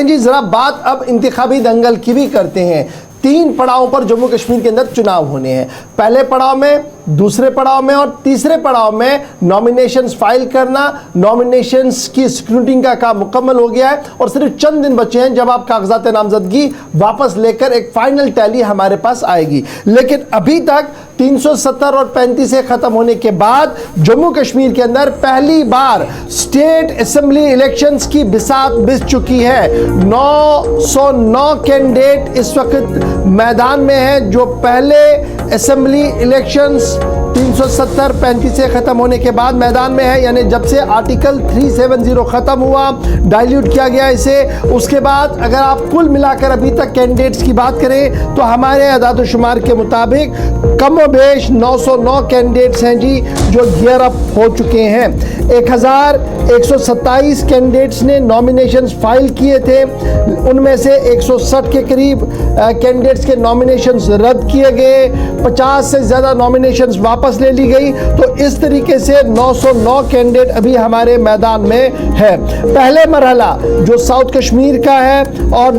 جی ذرا بات اب انتخابی دنگل کی بھی کرتے ہیں. 3 پڑاؤں پر جموں کشمیر کے اندر چناؤ ہونے ہیں. پہلے پڑاؤ میں، دوسرے پڑاؤ میں اور تیسرے پڑاؤ میں نومینیشنز فائل کرنا، نومینیشنز کی اسکروٹنگ کا کام مکمل ہو گیا ہے اور صرف چند دن بچے ہیں جب آپ کاغذات نامزدگی واپس لے کر ایک فائنل ٹیلی ہمارے پاس آئے گی. لیکن ابھی تک 370 اور 35 سے ختم ہونے کے بعد جموں کشمیر کے اندر پہلی بار اسٹیٹ اسمبلی الیکشنز کی بساط بچ چکی ہے. 909 کینڈیڈیٹ اس وقت میدان میں ہیں جو پہلے اسمبلی الیکشنز 370-35 سے ختم ہونے کے بعد میدان میں ہے. یعنی جب سے آرٹیکل 370 ختم ہوا، ڈائلیوٹ کیا گیا اسے، اس کے بعد اگر آپ کل ملا کر ابھی تک کینڈیڈیٹس کی بات کریں تو ہمارے اعداد و شمار کے مطابق کم و بیش 909 کینڈیڈیٹس ہیں جی جو گیئر اپ ہو چکے ہیں. 1127 کینڈیڈیٹس نے نومینیشنز فائل کیے تھے، ان میں سے 160 کے قریب کینڈیڈیٹس کے نومینیشنز رد کیے گئے، 50 سے زیادہ نومینیشنز واپس لے لی گئی. تو اس طریقے سے 909 کینڈیڈیٹ ابھی ہمارے میدان میں ہے. پہلے مرحلہ جو ساؤتھ کشمیر کا ہے اور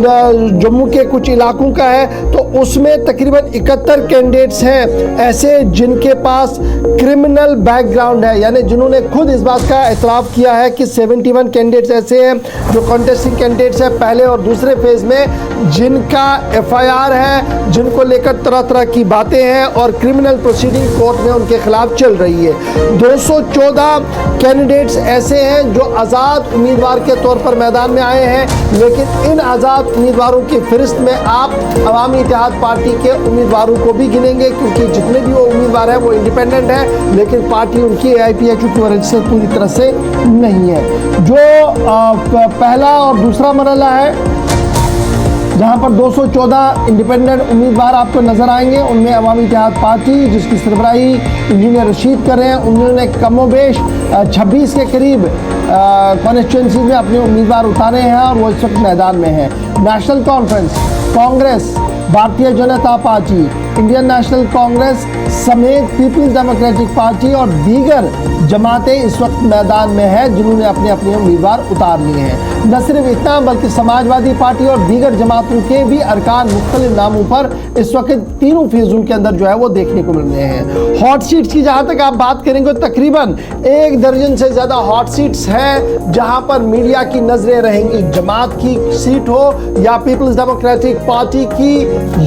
جموں کے کچھ علاقوں کا ہے تو اس میں تقریباً 71 کینڈیڈیٹس ہیں ایسے جن کے پاس کرمنل بیک گراؤنڈ ہے، یعنی جنہوں نے خود اس بات کا اعتراف کیا ہے کہ 71 کینڈیڈیٹس ایسے ہیں جو کانٹیسٹنگ کینڈیڈیٹس ہیں پہلے اور دوسرے فیز میں، جن کا FIR ہے، جن کو لے کر طرح طرح کی باتیں ہیں اور کرمنل پروسیڈنگ کورٹ میں ان کے خلاف چل رہی ہے. 214 کینڈیڈیٹس ایسے ہیں جو آزاد امیدوار کے طور پر میدان میں آئے ہیں، لیکن ان آزاد امیدواروں کی فہرست میں آپ عوامی اتحاد پارٹی کے امیدواروں کو بھی گنیں گے کیونکہ جتنے بھی وہ امیدوار ہیں وہ انڈیپینڈنٹ ہیں، لیکن پارٹی ان کی IPHO کی وجہ سے پوری طرح سے نہیں ہے. جو پہلا اور دوسرا مرحلہ ہے جہاں پر 214 انڈیپینڈنٹ امیدوار آپ کو نظر آئیں گے، ان میں عوامی اتحاد پارٹی جس کی سربراہی انجینئر رشید کر رہے ہیں، انہوں نے کم و بیش 26 کے قریب کانسٹیچوئنسیز میں اپنے امیدوار اتارے ہیں اور وہ اس وقت میدان میں ہیں. National conference, Congress, Bharatiya Janata party, Indian national Congress سمیت پیپلز ڈیموکریٹک پارٹی اور دیگر جماعتیں اس وقت میدان میں ہیں جنہوں نے اپنے امیدوار اتار لیے ہیں. نہ صرف اتنا بلکہ سماج وادی پارٹی اور دیگر جماعتوں کے بھی ارکان مختلف ناموں پر اس وقت تینوں فیزوں کے اندر جو ہے وہ دیکھنے کو مل رہے ہیں. ہاٹ سیٹس کی جہاں تک آپ بات کریں گے تقریباً 1 درجن سے زیادہ ہاٹ سیٹس ہیں جہاں پر میڈیا کی نظریں رہیں گی. جماعت کی سیٹ ہو یا پیپلز ڈیموکریٹک پارٹی کی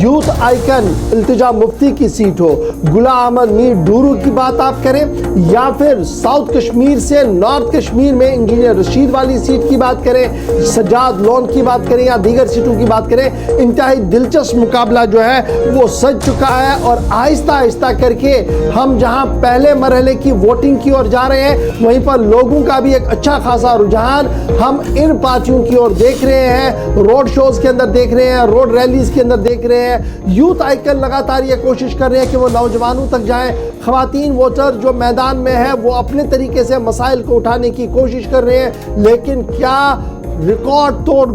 یوتھ آئیکن التجا مفتی کی سیٹ ہو، غلام احمد میر ڈورو کی بات آپ کریں یا پھر ساؤتھ کشمیر سے نارتھ کشمیر میں انجینئر رشید والی سیٹ کی بات کریں، سجاد لون کی بات کریں یا دیگر سیٹوں کی بات کریں، انتہائی دلچسپ مقابلہ جو ہے وہ سج چکا ہے. اور آہستہ آہستہ کر کے ہم جہاں پہلے مرحلے کی ووٹنگ کی اور جا رہے ہیں وہیں پر لوگوں کا بھی ایک اچھا خاصا رجحان ہم ان پارٹیوں کی اور دیکھ رہے ہیں. روڈ شوز کے اندر دیکھ رہے ہیں، روڈ ریلیز کے اندر دیکھ رہے ہیں. یوتھ آئیکن لگاتار یہ کوشش کر رہے ہیں کہ وہ نوجوانوں تک جائیں. خواتین ووٹر جو میدان میں ہیں وہ اپنے طریقے سے مسائل کو اٹھانے کی کوشش کر رہے ہیں، لیکن کیا ریکارڈ توڑ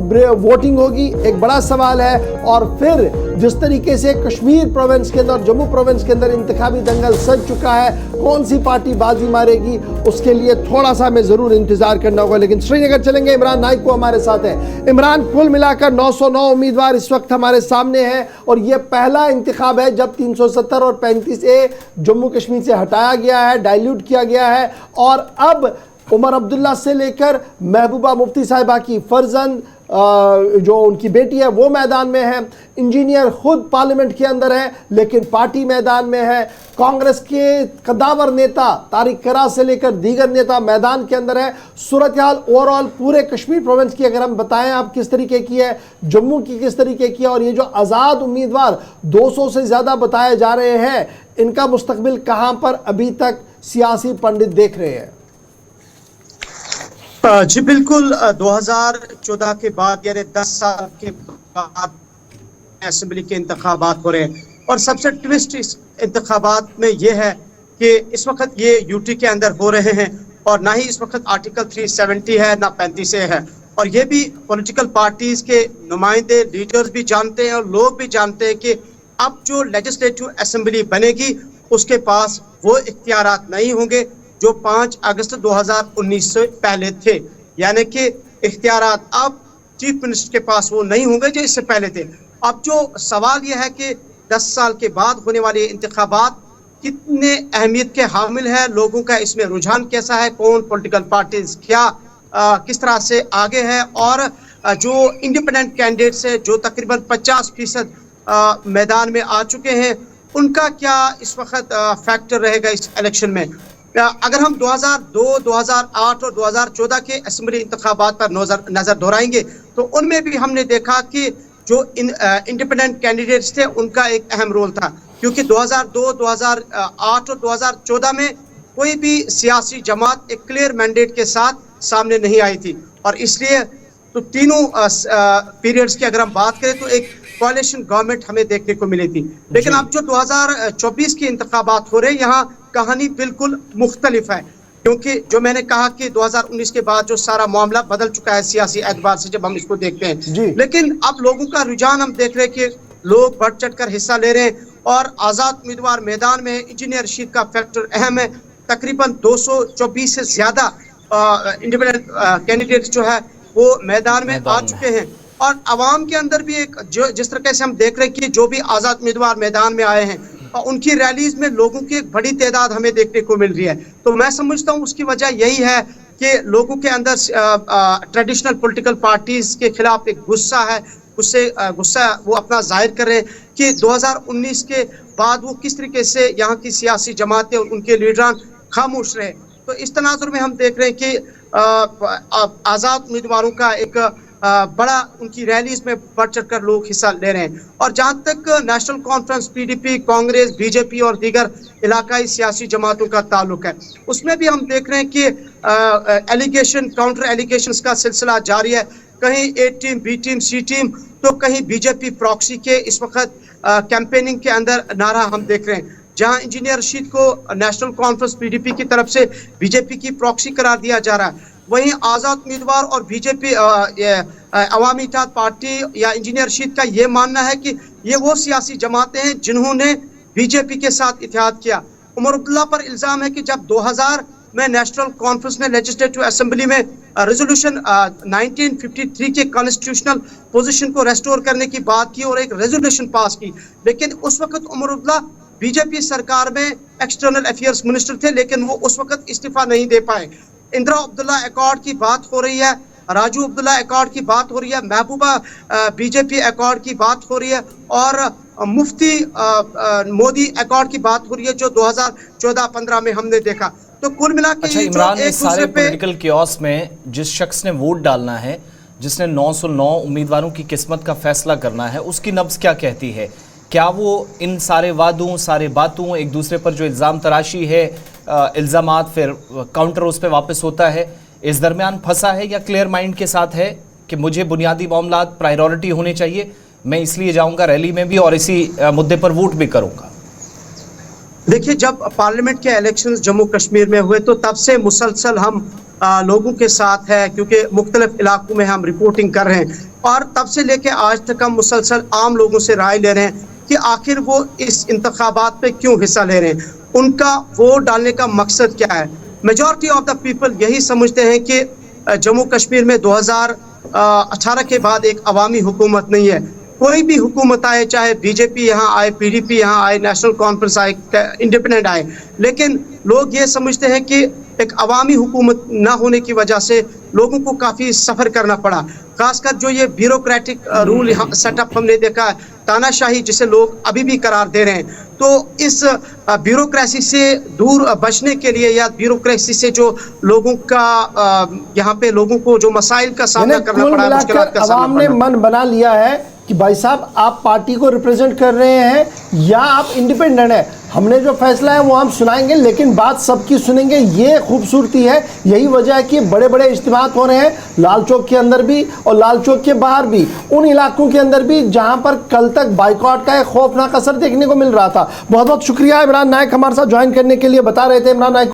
ووٹنگ ہوگی ایک بڑا سوال ہے. اور پھر جس طریقے سے کشمیر پروونس کے اندر، جموں پروونس کے اندر انتخابی دنگل سج چکا ہے، کون سی پارٹی بازی مارے گی اس کے لیے تھوڑا سا ہمیں ضرور انتظار کرنا ہوگا. لیکن سری نگر چلیں گے، عمران نائک کو ہمارے ساتھ ہے. عمران، کل ملا کر 909 امیدوار اس وقت ہمارے سامنے ہیں اور یہ پہلا انتخاب ہے جب 370 اور 35A جموں کشمیر سے ہٹایا گیا ہے، ڈائلیوٹ کیا گیا ہے اور اب عمر عبداللہ سے لے کر محبوبہ مفتی صاحبہ کی فرزند جو ان کی بیٹی ہے وہ میدان میں ہے. انجینئر خود پارلیمنٹ کے اندر ہے لیکن پارٹی میدان میں ہے. کانگریس کے قداور نیتا طارق کرا سے لے کر دیگر نیتا میدان کے اندر ہے. صورتحال اوورآل پورے کشمیر پروونس کی اگر ہم بتائیں آپ کس طریقے کی ہے، جموں کی کس طریقے کی ہے، اور یہ جو آزاد امیدوار 200 سے زیادہ بتائے جا رہے ہیں ان کا مستقبل کہاں پر ابھی تک سیاسی پنڈت دیکھ رہے ہیں؟ جی بالکل، 2014 کے بعد یعنی 10 سال کے بعد اسمبلی کے انتخابات ہو رہے ہیں اور سب سے ٹوسٹ اس انتخابات میں یہ ہے کہ اس وقت یہ یوٹی کے اندر ہو رہے ہیں اور نہ ہی اس وقت آرٹیکل 370 ہے نہ 35A ہے. اور یہ بھی پولیٹیکل پارٹیز کے نمائندے لیڈرز بھی جانتے ہیں اور لوگ بھی جانتے ہیں کہ اب جو لیجسلیٹو اسمبلی بنے گی اس کے پاس وہ اختیارات نہیں ہوں گے جو 5 اگست 2019 سے پہلے تھے. یعنی کہ اختیارات اب चीफ मिनिस्टर के पास वो नहीं होंगे जो इससे पहले थे। अब जो सवाल ये है कि 10 साल के बाद होने वाले इंतखाबात कितने अहमियत के हामिल है, लोगों का इसमें रुझान कैसा है, कौन पॉलिटिकल पार्टीज क्या किस तरह से आगे है, और जो इंडिपेंडेंट कैंडिडेट्स है जो तकरीबन 50% मैदान में आ चुके हैं, उनका क्या इस वक्त फैक्टर रहेगा इस इलेक्शन में। अगर हम 2002, 2008 और 2014 के असेंबली इंतखाबात पर नजर दोहराएंगे तो उनमें भी हमने देखा कि जो इंडिपेंडेंट कैंडिडेट्स थे उनका एक अहम रोल था, क्योंकि 2002, 2008 और 2014 में कोई भी सियासी जमात एक क्लियर मैंडेट के साथ सामने नहीं आई थी, और इसलिए तो तीनों पीरियड्स की अगर हम बात करें तो एक कोalition गवर्नमेंट हमें देखने को मिली थी। लेकिन अब जो 2024 के इंतखाबात हो रहे हैं, यहाँ कहानी बिल्कुल मुख्तलिफ है, क्योंकि जो मैंने कहा कि 2019 के बाद जो सारा मामला बदल चुका है सियासी एतबार से जब हम इसको देखते हैं, लेकिन अब लोगों का रुझान हम देख रहे हैं कि लोग बढ़ चढ़ कर हिस्सा ले रहे हैं, और आज़ाद उम्मीदवार मैदान में इंजीनियर रशीद का फैक्टर अहम है। तकरीबन 224 से ज्यादा इंडिपेंडेंट कैंडिडेट्स जो है वो मैदान में आ चुके हैं, और आवाम के अंदर भी एक जो जिस तरह से हम देख रहे हैं कि जो भी आज़ाद उम्मीदवार मैदान में आए हैं उनकी रैलीज में लोगों की एक बड़ी तादाद हमें देखने को मिल रही है। तो मैं समझता हूँ उसकी वजह यही है कि लोगों के अंदर ट्रेडिशनल पॉलिटिकल पार्टीज के खिलाफ एक गुस्सा है, गुस्सा वो अपना जाहिर कर रहे हैं कि 2019 के बाद वो किस तरीके से यहाँ की सियासी जमातें और उनके लीडरान खामोश रहे। तो इस तनाजुर में हम देख रहे हैं कि आज़ाद उम्मीदवारों का एक बड़ा उनकी रैलीज में बढ़ चढ़ कर लोग हिस्सा ले रहे हैं। और जहाँ तक national conference, PDP, Congress, BJP और दीगर इलाकाई सियासी जमातों का ताल्लुक है, उसमें भी हम देख रहे हैं कि एलिगेशन काउंटर एलिगेशंस का सिलसिला जारी है। कहीं ए टीम, बी टीम, सी टीम, तो कहीं बीजेपी प्रॉक्सी के इस वक्त कैंपेनिंग के अंदर नारा हम देख रहे हैं। जहां इंजीनियर रशीद को नेशनल कॉन्फ्रेंस पीडीपी की तरफ से बीजेपी की प्रॉक्सी करार दिया जा रहा है, वहीं आज़ाद उम्मीदवार और बीजेपी अवामी इत्तेहाद पार्टी या इंजीनियर रशीद का ये मानना है कि ये वो सियासी जमातें हैं जिन्होंने बीजेपी के साथ इत्तेहाद किया। उमर अब्दुल्ला पर इल्ज़ाम है कि जब 2000 में नेशनल कॉन्फ्रेंस ने लेजिस्लेटिव असेंबली में रेजोल्यूशन 1953 के कॉन्स्टिट्यूशनल पोजीशन को रेस्टोर करने की बात की और एक रेजोल्यूशन पास की, लेकिन उस वक्त उमर अब्दुल्ला बीजेपी सरकार में एक्सटर्नल अफेयर्स मिनिस्टर थे, लेकिन वो उस वक्त इस्तीफा नहीं दे पाए। इंदिरा अब्दुल्ला अकॉर्ड की बात हो रही है, राजू अब्दुल्ला अकॉर्ड की बात हो रही है, महबूबा बीजेपी अकॉर्ड की बात हो रही है, और मुफ्ती मोदी अकॉर्ड की बात हो रही है जो 2014-15 में हमने देखा। तो कुल मिला के अच्छा इमरान, इस सारे पॉलिटिकल कियोस में जिस शख्स ने वोट डालना है, जिसने 909 उम्मीदवारों की किस्मत का फैसला करना है, उसकी नब्ज क्या कहती है? क्या वो इन सारे वादों, सारे बातों, एक दूसरे पर जो इल्ज़ाम तराशी है, इल्ज़ामात फिर काउंटर उस पर वापस होता है, इस दरमियान फंसा है, या क्लियर माइंड के साथ है कि मुझे बुनियादी मामलात प्रायोरिटी होने चाहिए, मैं इसलिए जाऊंगा रैली में भी और इसी मुद्दे पर वोट भी करूंगा? देखिए, जब पार्लियामेंट के इलेक्शंस जम्मू कश्मीर में हुए तो तब से मुसलसल हम लोगों के साथ है, क्योंकि मुख्तलिफ इलाकों में हम रिपोर्टिंग कर रहे हैं, और तब से लेके आज तक हम मुसलसल आम लोगों से राय ले रहे हैं कि आखिर वो इस इंतखाबात पे क्यों हिस्सा ले रहे हैं, उनका वोट डालने का मकसद क्या है। मेजॉरिटी ऑफ द पीपल यही समझते हैं कि जम्मू कश्मीर में 2018 के बाद एक अवामी हुकूमत नहीं है। कोई भी हुकूमत आए, चाहे बीजेपी यहाँ आए, पीडीपी यहाँ आए, नेशनल कॉन्फ्रेंस आए, इंडिपेंडेंट आए, लेकिन लोग ये समझते हैं कि एक अवामी हुकूमत ना होने की वजह से लोगों को काफ़ी सफ़र करना पड़ा। खासकर जो ये ब्यूरोक्रेटिक रूल सेटअप हमने देखा है, तानाशाही जिसे लोग अभी भी करार दे रहे हैं, तो इस ब्यूरोक्रेसी से दूर बचने के लिए, या ब्यूरोक्रेसी से जो लोगों का यहाँ पे लोगों को जो मसाइल का सामना करना पड़ा, मुश्किलात का सामना आवाम ने मन बना लिया है कि भाई साहब आप पार्टी को रिप्रेजेंट कर रहे हैं या आप इंडिपेंडेंट हैं, हमने जो फैसला है वो हम सुनाएंगे, लेकिन बात सबकी सुनेंगे। ये खूबसूरती है, यही वजह है कि बड़े बड़े इज्तिमात हो रहे हैं लाल चौक के अंदर भी और लाल चौक के बाहर भी, उन इलाकों के अंदर भी जहां पर कल तक बाइकआउट का एक खौफनाक असर देखने को मिल रहा था। बहुत बहुत शुक्रिया इमरान नायक हमारे साथ ज्वाइन करने के लिए। बता रहे थे इमरान नायक